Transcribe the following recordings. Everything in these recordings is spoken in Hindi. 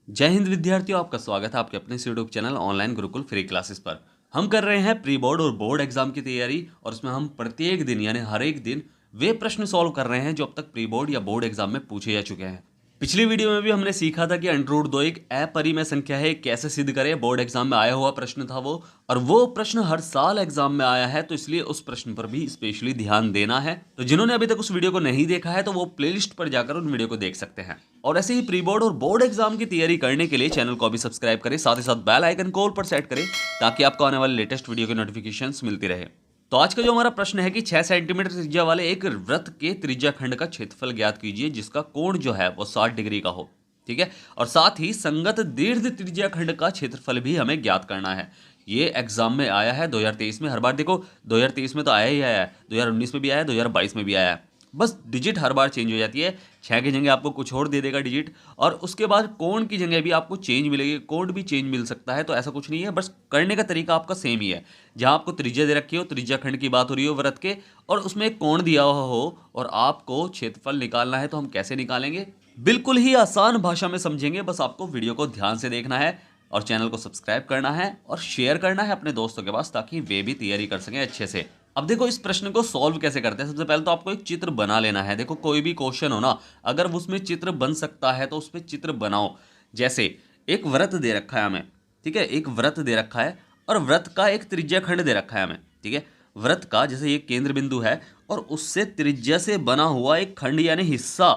जय हिंद विद्यार्थियों, आपका स्वागत है आपके अपने YouTube channel online Gurukul free classes पर। हम कर रहे हैं प्री बोर्ड और बोर्ड एग्जाम की तैयारी और उसमें हम प्रत्येक दिन यानी हर एक दिन वे प्रश्न सॉल्व कर रहे हैं जो अब तक प्री बोर्ड या बोर्ड एग्जाम में पूछे जा चुके हैं। पिछली वीडियो में भी हमने सीखा था कि अंडर रूट 2 एक अपरिमेय संख्या है, कैसे सिद्ध करें। बोर्ड एग्जाम में आया हुआ प्रश्न था वो, और वो प्रश्न हर साल एग्जाम में आया है, तो इसलिए उस प्रश्न पर भी स्पेशली ध्यान देना है। तो जिन्होंने अभी तक उस वीडियो को नहीं देखा है तो वो प्लेलिस्ट पर जाकर उन वीडियो को देख सकते हैं। और ऐसे ही प्री बोर्ड और बोर्ड एग्जाम की तैयारी करने के लिए चैनल को अभी सब्सक्राइब करें, साथ ही साथ बेल आइकन को ऑल पर सेट करें ताकि आपको आने वाले लेटेस्ट वीडियो की नोटिफिकेशंस मिलती रहे। तो आज का जो हमारा प्रश्न है कि 6 सेंटीमीटर त्रिज्या वाले एक वृत्त के त्रिज्या खंड का क्षेत्रफल ज्ञात कीजिए जिसका कोण जो है वो 60 डिग्री का हो। ठीक है, और साथ ही संगत दीर्घ त्रिज्या खंड का क्षेत्रफल भी हमें ज्ञात करना है। ये एग्जाम में आया है 2023 में। हर बार देखो 2023 में तो आया ही आया है, 2019 में भी आया है, 2022 में भी आया है। बस डिजिट हर बार चेंज हो जाती है। 6 की जगह आपको कुछ और दे देगा डिजिट, और उसके बाद कोण की जगह भी आपको चेंज मिलेगी, कोण भी चेंज मिल सकता है। तो ऐसा कुछ नहीं है, बस करने का तरीका आपका सेम ही है। जहां आपको त्रिज्या दे रखी हो, त्रिज्या खंड की बात हो रही हो वृत्त के, और उसमें एक कोण दिया हुआ हो और आपको क्षेत्रफल निकालना है, तो हम कैसे निकालेंगे? बिल्कुल ही आसान भाषा में समझेंगे। बस आपको वीडियो को ध्यान से देखना है और चैनल को सब्सक्राइब करना है और शेयर करना है अपने दोस्तों के पास, ताकि वे भी तैयारी कर सकें अच्छे से। अब देखो इस प्रश्न को सॉल्व कैसे करते हैं। सबसे पहले तो आपको एक चित्र बना लेना है। देखो कोई भी क्वेश्चन हो ना, अगर उसमें चित्र बन सकता है तो उस पर चित्र बनाओ। जैसे एक वृत्त दे रखा है हमें, ठीक है, एक वृत्त दे रखा है और वृत्त का एक त्रिज्या खंड दे रखा है हमें। ठीक है, वृत्त का जैसे ये केंद्र बिंदु है और उससे त्रिज्या से बना हुआ एक खंड यानी हिस्सा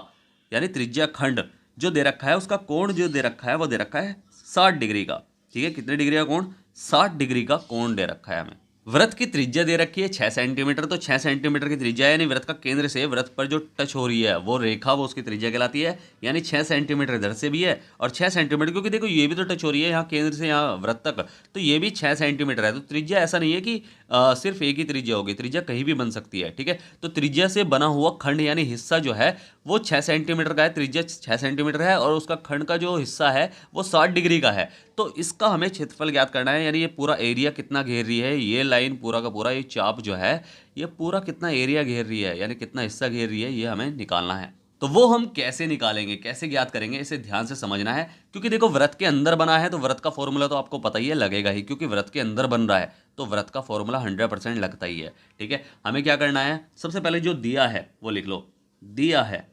यानी त्रिज्या खंड जो दे रखा है, उसका कोण जो दे रखा है वो दे रखा है 60 डिग्री का। ठीक है, कितने डिग्री का कोण? 60 डिग्री का कोण दे रखा है हमें। वृत्त की त्रिज्या दे रखी है 6 सेंटीमीटर, तो 6 सेंटीमीटर की त्रिज्या यानी वृत्त का केंद्र से वृत्त पर जो टच हो रही है वो रेखा, वो उसकी त्रिज्या कहलाती है। यानी 6 सेंटीमीटर इधर से भी है और 6 सेंटीमीटर, क्योंकि देखो ये भी तो टच हो रही है यहाँ केंद्र से यहाँ वृत्त तक, तो ये भी 6 सेंटीमीटर है। तो त्रिज्या ऐसा नहीं है कि सिर्फ एक ही त्रिज्या होगी, त्रिज्या कहीं भी बन सकती है। ठीक है, तो त्रिज्या से बना हुआ खंड यानी हिस्सा जो है वो 6 सेंटीमीटर का है, त्रिज्या 6 सेंटीमीटर है, और उसका खंड का जो हिस्सा है वो 60 डिग्री का है। तो इसका हमें क्षेत्रफल ज्ञात करना है, यानी ये पूरा एरिया कितना घेर रही है, ये लाइन पूरा का पूरा, ये चाप जो है ये पूरा कितना एरिया घेर रही है, यानी कितना हिस्सा घेर रही है, ये हमें निकालना है। तो वो हम कैसे निकालेंगे, कैसे ज्ञात करेंगे, इसे ध्यान से समझना है। क्योंकि देखो वृत्त के अंदर बना है तो वृत्त का फॉर्मूला तो आपको पता ही है, लगेगा ही, क्योंकि वृत्त के अंदर बन रहा है तो वृत्त का फॉर्मूला 100% लगता ही है। ठीक है, हमें क्या करना है, सबसे पहले जो दिया है वो लिख लो। दिया है,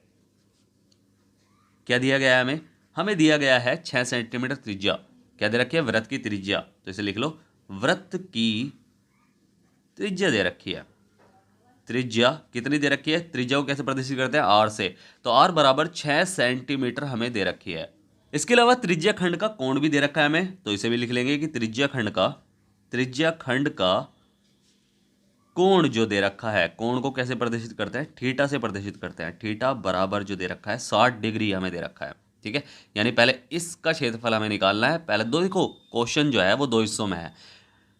क्या दिया गया है हमें? हमें दिया गया है 6 सेंटीमीटर त्रिज्या। क्या दे रखी है? वृत्त की त्रिज्या। तो इसे लिख लो, वृत्त की त्रिज्या दे रखी है। त्रिज्या कितनी दे रखी है? त्रिज्या को कैसे प्रदर्शित करते हैं? आर से। तो आर बराबर 6 सेंटीमीटर हमें दे रखी है। इसके अलावा त्रिज्या खंड का कोण भी दे रखा है हमें, तो इसे भी लिख लेंगे कि त्रिज्या खंड का कोण जो दे रखा है, कोण को कैसे प्रदर्शित करते हैं? थीटा से प्रदर्शित करते हैं। थीटा बराबर जो दे रखा है 60 डिग्री हमें दे रखा है। ठीक है, यानी पहले इसका क्षेत्रफल हमें निकालना है। पहले दो, देखो क्वेश्चन जो है वो दो हिस्सों में है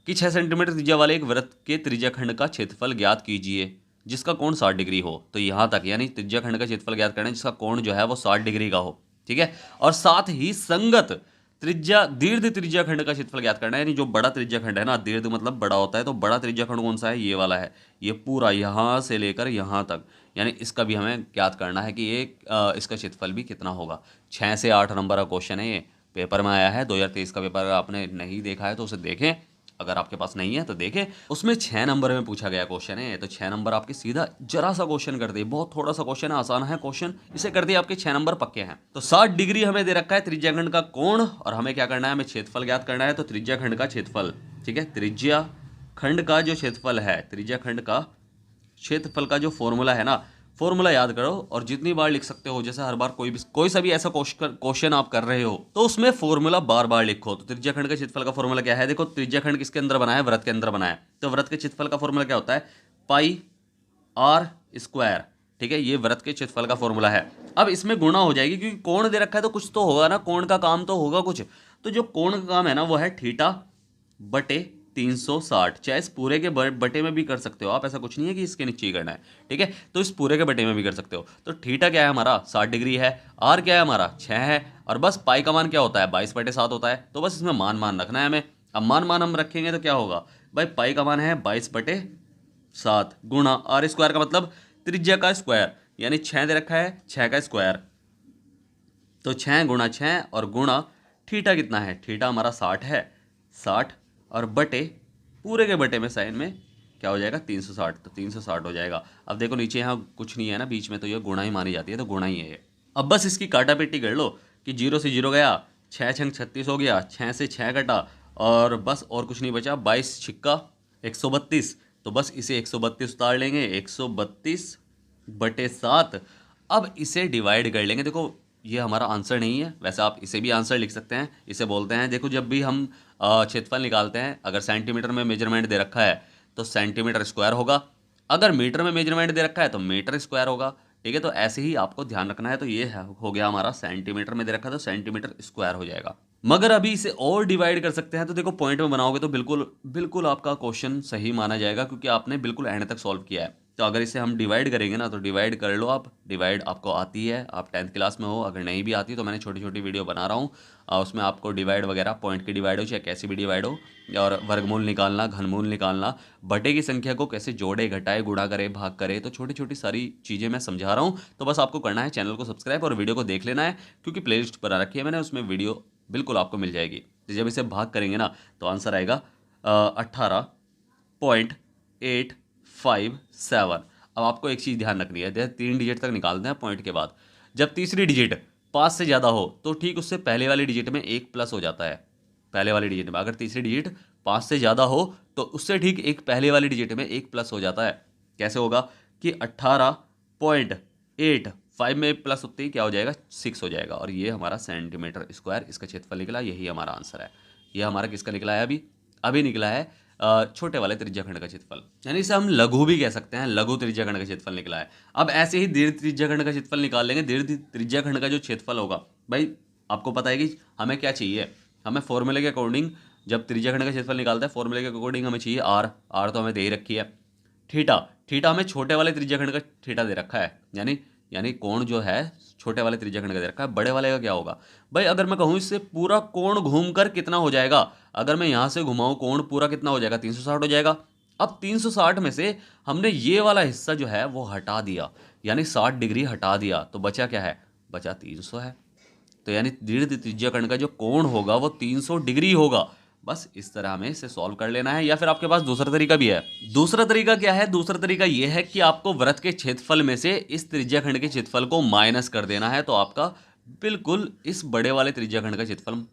कि 6 सेंटीमीटर त्रिज्या वाले एक वृत्त के त्रिज्या खंड का क्षेत्रफल ज्ञात कीजिए जिसका कोण 60 डिग्री हो। तो यहां तक, यानी त्रिज्या खंड का क्षेत्रफल ज्ञात करना है जिसका कोण जो है वो 60 डिग्री का हो। ठीक है, और साथ ही संगत दीर्घ त्रिज्या खंड का क्षेत्रफल ज्ञात करना है, यानी जो बड़ा त्रिज्या खंड है ना, दीर्घ मतलब बड़ा होता है, तो बड़ा त्रिज्या खंड कौन सा है? ये वाला है, ये पूरा यहां से लेकर यहां तक, यानी इसका भी हमें ज्ञात करना है कि ये इसका क्षेत्रफल भी कितना होगा। 6 से 8 नंबर का क्वेश्चन है, ये पेपर में आया है 2023 का पेपर। अगर आपने नहीं देखा है तो उसे देखें, अगर आपके पास नहीं है तो देखें। उसमें 6 नंबर में पूछा गया क्वेश्चन है, तो 6 नंबर आपके सीधा जरा सा क्वेश्चन कर दिए, बहुत थोड़ा सा क्वेश्चन है, आसान है क्वेश्चन, इसे कर दिए आपके 6 नंबर पक्के हैं। तो 60 डिग्री हमें दे रखा है त्रिज्या खंड का कोण, और हमें क्या करना है? हमें क्षेत्रफल ज्ञात करना है। तो त्रिज्या खंड का क्षेत्रफल, ठीक है, त्रिज्या खंड का जो क्षेत्रफल है, त्रिज्या खंड का क्षेत्रफल का जो फॉर्मूला है ना, फॉर्मूला याद करो और जितनी बार लिख सकते हो। जैसे हर बार कोई सा भी ऐसा क्वेश्चन आप कर रहे हो तो उसमें फॉर्मूला बार बार लिखो। तो त्रिज्या खंड के क्षेत्रफल का फॉर्मूला क्या है? देखो त्रिज्या खंड किसके अंदर बना है? वृत्त के अंदर बना है। तो वृत्त के क्षेत्रफल का फॉर्मूला क्या होता है? पाई आर स्क्वायर। ठीक है, ये वृत्त के क्षेत्रफल का फॉर्मूला है। अब इसमें गुणा हो जाएगी क्योंकि कोण दे रखा है तो कुछ तो होगा ना, कोण का काम तो होगा कुछ। तो जो कोण का काम है ना वो है थीटा बटे 360। चाहे इस पूरे के बटे में भी कर सकते हो आप, ऐसा कुछ नहीं है कि इसके नीचे ही करना है। ठीक है, तो इस पूरे के बटे में भी कर सकते हो। तो थीटा क्या है हमारा? 60 डिग्री है। आर क्या है हमारा? 6 है। और बस पाई का मान क्या होता है? 22/7 होता है। तो बस इसमें मान रखना है हमें। अब मान हम रखेंगे तो क्या होगा भाई? पाई का मान है 22/7 गुणा आर स्क्वायर का मतलब त्रिज्या का स्क्वायर, यानी 6 दे रखा है, 6 का स्क्वायर। तो 6 गुणा 6 और गुणा थीटा कितना है, थीटा हमारा 60 है, 60 और बटे पूरे के बटे में साइन में क्या हो जाएगा 360, तो 360 हो जाएगा। अब देखो नीचे यहाँ कुछ नहीं है ना बीच में, तो ये गुणा ही मानी जाती है, तो गुणा ही है ये। अब बस इसकी काटा पेटी कर लो कि 0 से 0 गया, 6 छंग 36 हो गया, 6 से 6 कटा और बस और कुछ नहीं बचा, 22 छिक्का 132, तो बस इसे 132 उतार लेंगे, 132 बटे 7। अब इसे डिवाइड कर लेंगे। देखो ये हमारा आंसर नहीं है, वैसे आप इसे भी आंसर लिख सकते हैं। इसे बोलते हैं, देखो जब भी हम क्षेत्रफल निकालते हैं, अगर सेंटीमीटर में मेजरमेंट दे रखा है तो सेंटीमीटर स्क्वायर होगा, अगर मीटर में मेजरमेंट दे रखा है तो मीटर स्क्वायर होगा। ठीक है, तो ऐसे ही आपको ध्यान रखना है। तो ये हो गया हमारा, सेंटीमीटर में दे रखा है तो सेंटीमीटर स्क्वायर हो जाएगा। मगर अभी इसे और डिवाइड कर सकते हैं, तो देखो पॉइंट में बनाओगे तो बिल्कुल बिल्कुल आपका क्वेश्चन सही माना जाएगा, क्योंकि आपने बिल्कुल एंड तक सॉल्व किया है। तो अगर इसे हम डिवाइड करेंगे ना, तो डिवाइड कर लो आप, डिवाइड आपको आती है, आप 10th क्लास में हो, अगर नहीं भी आती तो मैंने छोटी छोटी वीडियो बना रहा हूँ, उसमें आपको डिवाइड वगैरह, पॉइंट की डिवाइड हो चाहे कैसी भी डिवाइड हो, और वर्गमूल निकालना, घनमूल निकालना, बटे की संख्या को कैसे जोड़े घटाए गुणा करे भाग करे, तो छोटी छोटी सारी चीज़ें मैं समझा रहा हूँ। तो बस आपको करना है चैनल को सब्सक्राइब और वीडियो को देख लेना है, क्योंकि प्लेलिस्ट बना रखी है मैंने, उसमें वीडियो बिल्कुल आपको मिल जाएगी। तो जब इसे भाग करेंगे ना तो आंसर आएगा 18.857। अब आपको एक चीज़ ध्यान रखनी है, जैसे 3 डिजिट तक निकालते हैं पॉइंट के बाद, जब तीसरी डिजिट 5 से ज़्यादा हो तो ठीक उससे पहले वाली डिजिट में 1 प्लस हो जाता है। पहले वाली डिजिट में अगर तीसरी डिजिट 5 से ज़्यादा हो तो उससे ठीक एक पहले वाली डिजिट में 1 प्लस हो जाता है। कैसे होगा कि 18.85 में प्लस होते ही क्या हो जाएगा 6 हो जाएगा, और ये हमारा सेंटीमीटर स्क्वायर इसका क्षेत्रफल निकला। यही हमारा आंसर है। ये हमारा किसका निकला है, अभी निकला है छोटे वाले त्रिज्याखंड का क्षेत्रफल, यानी इसे हम लघु भी कह सकते हैं, लघु त्रिज्याखंड का क्षेत्रफल निकला है। अब ऐसे ही दीर्घ त्रिज्याखंड का क्षेत्रफल निकाल लेंगे। दीर्घ त्रिज्याखंड का जो क्षेत्रफल होगा, भाई आपको पता है कि हमें क्या चाहिए, हमें फॉर्मूले के अकॉर्डिंग, जब त्रिज्याखंड का क्षेत्रफल निकालते हैं फॉर्मूले के अकॉर्डिंग हमें चाहिए आर, आर तो हमें दे ही रखी है। थीटा, थीटा हमें छोटे वाले त्रिज्याखंड का थीटा दे रखा है, यानी कोण जो है छोटे वाले त्रिज्याखंड का दे रखा है। बड़े वाले का क्या होगा भाई, अगर मैं कहूँ इससे पूरा कोण घूमकर कितना हो जाएगा, अगर मैं यहाँ से घुमाऊँ कोण पूरा कितना हो जाएगा 360 हो जाएगा। अब 360 में से हमने ये वाला हिस्सा जो है वो हटा दिया, यानी 60 डिग्री हटा दिया, तो बचा क्या है, बचा 300 है। तो यानी दीर्घ त्रिज्याखंड का जो कोण होगा वो 300 डिग्री होगा। बस इस तरह हमें इसे सॉल्व कर लेना है, या फिर आपके पास दूसरा तरीका भी है। दूसरा तरीका क्या है, दूसरा तरीका यह है कि आपको वृत्त के क्षेत्रफल में से इस त्रिज्याखंड के क्षेत्रफल को माइनस कर देना है, तो आपका बिल्कुल इस बड़े वाले त्रिज्याखंड का क्षेत्रफल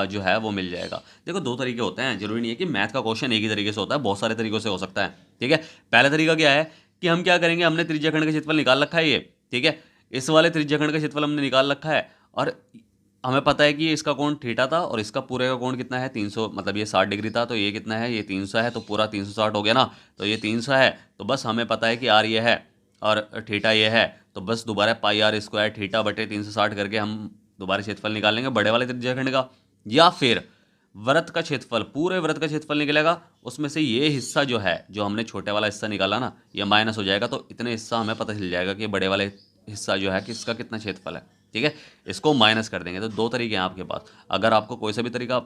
जो है वो मिल जाएगा। देखो दो तरीके होते हैं, जरूरी नहीं है कि मैथ का क्वेश्चन एक ही तरीके से होता है, बहुत सारे तरीकों से हो सकता है। ठीक है, पहला तरीका क्या है कि हम क्या करेंगे, हमने त्रिज्याखंड का क्षेत्रफल निकाल रखा है ये, ठीक है, इस वाले त्रिज्याखंड का क्षेत्रफल हमने निकाल रखा है, और हमें पता है कि ये इसका कोण थीटा था और इसका पूरे का कोण कितना है 300, मतलब ये 60 डिग्री था, तो ये कितना है, ये 300 है, तो पूरा 360 हो गया ना, तो ये 300 है। तो बस हमें पता है कि आर ये है और थीटा ये है, तो बस दोबारा पाई आर स्क्वायर थीटा बटे 360 करके हम दोबारा क्षेत्रफल निकाल लेंगे बड़े वाले त्रिज्याखंड का। या फिर वृत्त का क्षेत्रफल, पूरे वृत्त का क्षेत्रफल निकलेगा, उसमें से ये हिस्सा जो है, जो हमने छोटे वाला हिस्सा निकाला ना, ये माइनस हो जाएगा, तो इतने हिस्सा हमें पता चल जाएगा कि बड़े वाले हिस्सा जो है किसका कितना क्षेत्रफल है। ठीक है, इसको माइनस कर देंगे। तो दो तरीके हैं आपके पास, अगर आपको कोई सा भी तरीका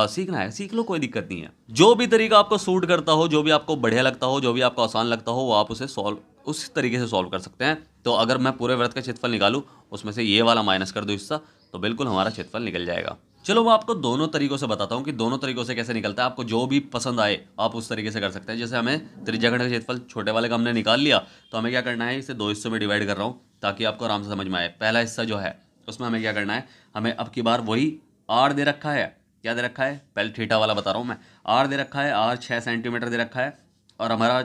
सीखना है सीख लो, कोई दिक्कत नहीं है। जो भी तरीका आपको सूट करता हो, जो भी आपको बढ़िया लगता हो, जो भी आपको आसान लगता हो, वो आप उसे सॉल्व उस तरीके से सॉल्व कर सकते हैं। तो अगर मैं पूरे वृत्त का क्षेत्रफल निकालूं, उसमें से ये वाला माइनस कर दूं हिस्सा, तो बिल्कुल हमारा क्षेत्रफल निकल जाएगा। चलो मैं आपको दोनों तरीकों से बताता हूँ कि दोनों तरीकों से कैसे निकलता है। आपको जो भी पसंद आए आप उस तरीके से कर सकते हैं। जैसे हमें त्रिज्याखंड का क्षेत्रफल छोटे वाले का हमने निकाल लिया, तो हमें क्या करना है, इसे दो हिस्सों में डिवाइड कर रहा हूँ ताकि आपको आराम से समझ में आए। पहला हिस्सा जो है उसमें हमें क्या करना है, हमें अब की बार वही आर दे रखा है, क्या दे रखा है, पहले थीटा वाला बता रहा हूँ मैं, आर दे रखा है, आर 6 सेंटीमीटर दे रखा है, और हमारा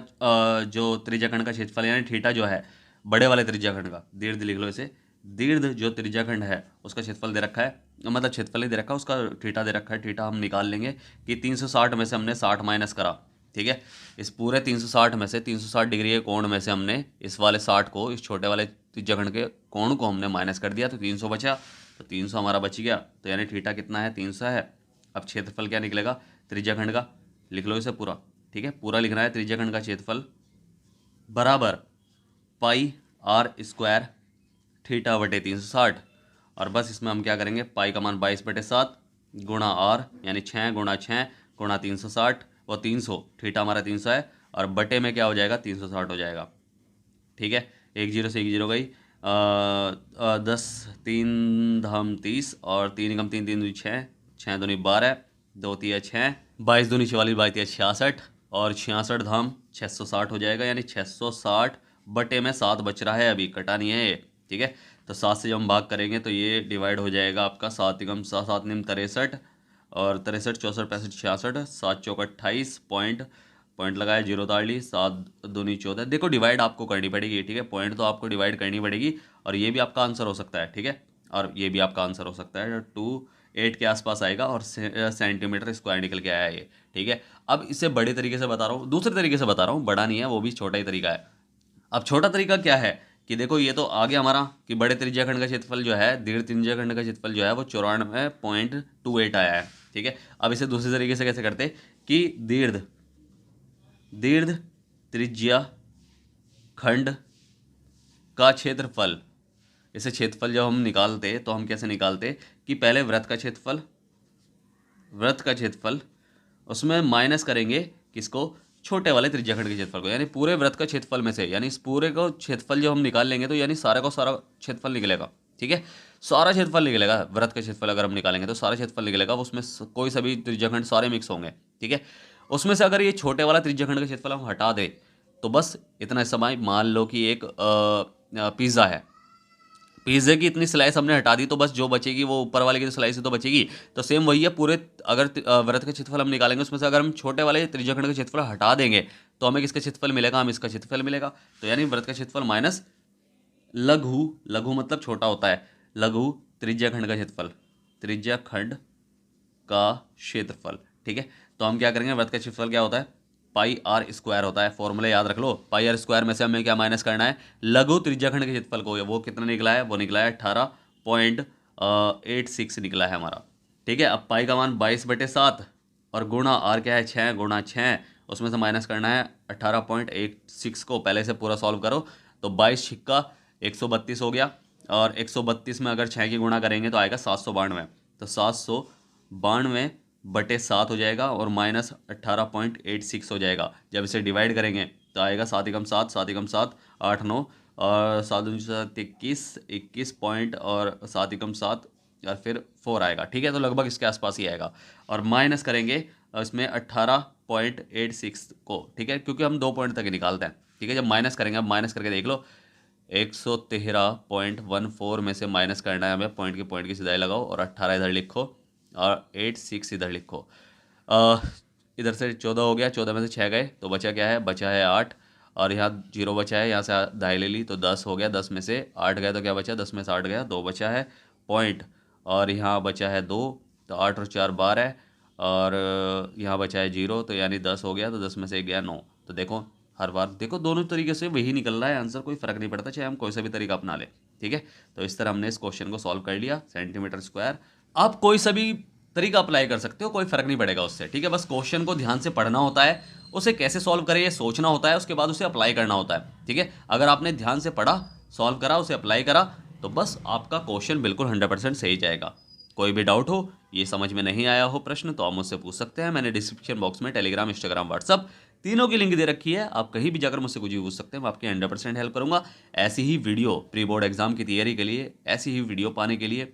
जो त्रिज्याखंड का क्षेत्रफल यानी थीटा जो है बड़े वाले त्रिज्याखंड का, दीर्घ लिख लो इसे, दीर्घ जो त्रिज्याखंड है उसका क्षेत्रफल दे रखा है, मतलब क्षेत्रफल ही दे रखा है, उसका थीटा दे रखा है। थीटा हम निकाल लेंगे कि 360 में से हमने 60 माइनस करा, ठीक है, इस पूरे 360 में से 360 डिग्री के कोण में से हमने इस वाले 60 को, इस छोटे वाले त्रिज्याखंड के कोण को हमने माइनस कर दिया, तो 300 बचा, तो 300 हमारा बच गया। तो यानी थीटा कितना है, 300 है। अब क्षेत्रफल क्या निकलेगा त्रिज्याखंड का, लिख लो इसे पूरा, ठीक है, पूरा लिखना है, त्रिज्याखंड का क्षेत्रफल बराबर पाई आर स्क्वायर थीटा बटे 360, और बस इसमें हम क्या करेंगे, पाई का मान 22/7 गुणा आर, यानी 6 गुणा 6 गुणा 360, वो 300, थीटा हमारा 300 है, और बटे में क्या हो जाएगा 360 हो जाएगा। ठीक है, एक जीरो से एक जीरो गई, 10 3 धाम 30 और 3 एकम 3 3 2 6, 6 दूनी 12, 2 तिया 6, 22 दूनी 44, 22 तिया 66 और 66 धाम 660 हो जाएगा, यानी 660 बटे में 7 बच रहा है, अभी कटा नहीं है ये, ठीक है। तो 7 से जब हम भाग करेंगे तो ये डिवाइड हो जाएगा आपका 7 एकम 7, 7 निम 63 और 63, 64, 65, 66, 7 चौक 28, पॉइंट लगाया, 0 ताड़ ली, 7 दूनी 14। देखो डिवाइड आपको करनी पड़ेगी, ठीक है, पॉइंट तो आपको डिवाइड करनी पड़ेगी और ये भी आपका आंसर हो सकता है, ठीक है, और ये भी आपका आंसर हो सकता है। 28 के आसपास आएगा और सेंटीमीटर स्क्वायर निकल के आया ये, ठीक है। अब इसे बड़े तरीके से बता रहा हूँ, दूसरे तरीके से बता रहा हूँ, बड़ा नहीं है, वो भी छोटा ही तरीका है। अब छोटा तरीका क्या है कि देखो ये तो आ गया हमारा कि बड़े त्रिज्या खंड का क्षेत्रफल जो है, दीर्घ त्रिज्या खंड का क्षेत्रफल जो है वो 94.28 आया है, ठीक है। अब इसे दूसरे तरीके से कैसे करते कि दीर्घ त्रिज्या खंड का क्षेत्रफल, इसे क्षेत्रफल जब हम निकालते तो हम कैसे निकालते कि पहले वृत्त का क्षेत्रफल उसमें माइनस करेंगे किसको, छोटे वाले त्रिज्याखंड के क्षेत्रफल को, यानी पूरे वृत्त का क्षेत्रफल में से, यानी इस पूरे को क्षेत्रफल जो हम निकाल लेंगे तो यानी सारा का सारा क्षेत्रफल निकलेगा, ठीक है, सारा क्षेत्रफल निकलेगा। वृत्त का क्षेत्रफल अगर हम निकालेंगे तो सारा क्षेत्रफल निकलेगा, उसमें कोई सभी त्रिज्याखंड सारे मिक्स होंगे, ठीक है। उसमें से अगर ये छोटे वाला त्रिज्याखंड का क्षेत्रफल हम हटा दें तो बस इतना समय, मान लो कि एक पिज़्ज़ा है, पिज़्ज़े की इतनी स्लाइस हमने हटा दी तो बस जो बचेगी वो ऊपर वाले की तो स्लाइस ही तो बचेगी। तो सेम वही है, पूरे अगर वृत्त का क्षेत्रफल हम निकालेंगे उसमें से अगर हम छोटे वाले त्रिज्याखंड का क्षेत्रफल हटा देंगे तो हमें किसका क्षेत्रफल मिलेगा, हम इसका क्षेत्रफल मिलेगा। तो यानी वृत्त का क्षेत्रफल माइनस लघु मतलब छोटा होता है, लघु त्रिज्याखंड का क्षेत्रफल, त्रिज्याखंड का क्षेत्रफल, ठीक है। तो हम क्या करेंगे, वृत्त का क्षेत्रफल क्या होता है, पाई आर स्क्वायर होता है, फॉर्मूला याद रख लो, पाई आर स्क्वायर में से हमें क्या माइनस करना है, लघु त्रिज्याखंड के क्षेत्रफल को, वो कितना निकला है, वो निकला है 18.86 निकला है हमारा, ठीक है। अब पाई का मान 22/7 और गुणा आर क्या है 6 गुणा 6, उसमें से माइनस करना है 18.86 को, पहले से पूरा सॉल्व करो तो 22 छिक्का 132 हो गया और 132 में अगर 6 की गुणा करेंगे तो आएगा 792, तो 792/7 हो जाएगा और माइनस 18.86 हो जाएगा। जब इसे डिवाइड करेंगे तो आएगा 7 एकम 7, 7 एकम 7, 8 9 और 7 दूनी 7 21 पॉइंट और 7 एकम 7 और फिर 4 आएगा, ठीक है। तो लगभग इसके आसपास ही आएगा और माइनस करेंगे इसमें 18.86 को, ठीक है, क्योंकि हम 2 पॉइंट तक ही निकालते हैं, ठीक है। जब माइनस करेंगे, अब माइनस करके देख लो, 113.14 में से माइनस करना है हमें, पॉइंट की सिधाई लगाओ और 18 इधर लिखो और 86 इधर लिखो। इधर से 14 हो गया, 14 में से 6 गए तो बचा क्या है, बचा है 8 और यहाँ 0 बचा है, यहाँ से दाई ले ली तो 10 हो गया, 10 में से 8 गया तो क्या बचा, 10 में से 8 गया, 2 बचा है पॉइंट और यहाँ बचा है 2, तो 8 और 4 12 और यहाँ बचा है 0, तो यानी 10 हो गया, तो 10 में से 1 गया 9। तो देखो हर बार देखो दोनों तरीके से वही निकल रहा है आंसर, कोई फर्क नहीं पड़ता चाहे हम कोई सा भी तरीका अपना ले, ठीक है। तो इस तरह हमने इस क्वेश्चन को सॉल्व कर लिया, सेंटीमीटर स्क्वायर। आप कोई सा भी तरीका अप्लाई कर सकते हो, कोई फर्क नहीं पड़ेगा उससे, ठीक है। बस क्वेश्चन को ध्यान से पढ़ना होता है, उसे कैसे सॉल्व करें ये सोचना होता है, उसके बाद उसे अप्लाई करना होता है, ठीक है। अगर आपने ध्यान से पढ़ा, सॉल्व करा, उसे अप्लाई करा तो बस आपका क्वेश्चन बिल्कुल 100% सही जाएगा। कोई भी डाउट हो, ये समझ में नहीं आया हो प्रश्न, तो आप मुझसे पूछ सकते हैं। मैंने डिस्क्रिप्शन बॉक्स में टेलीग्राम, इंस्टाग्राम, व्हाट्सअप तीनों की लिंक दे रखी है, आप कहीं भी जाकर मुझसे कुछ भी पूछ सकते हैं, मैं आपकी 100% हेल्प करूंगा। ऐसी ही वीडियो प्री बोर्ड एग्जाम की तैयारी के लिए, ऐसी ही वीडियो पाने के लिए,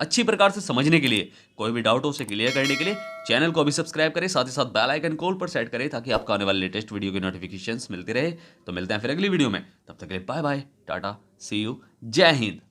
अच्छी प्रकार से समझने के लिए, कोई भी डाउट हो उसे क्लियर करने के लिए चैनल को अभी सब्सक्राइब करें, साथ ही साथ बेल आइकन कॉल पर सेट करें ताकि आपको आने वाले लेटेस्ट वीडियो की नोटिफिकेशंस मिलती रहे। तो मिलते हैं फिर अगली वीडियो में, तब तक के लिए बाय बाय, टाटा, सी यू, जय हिंद।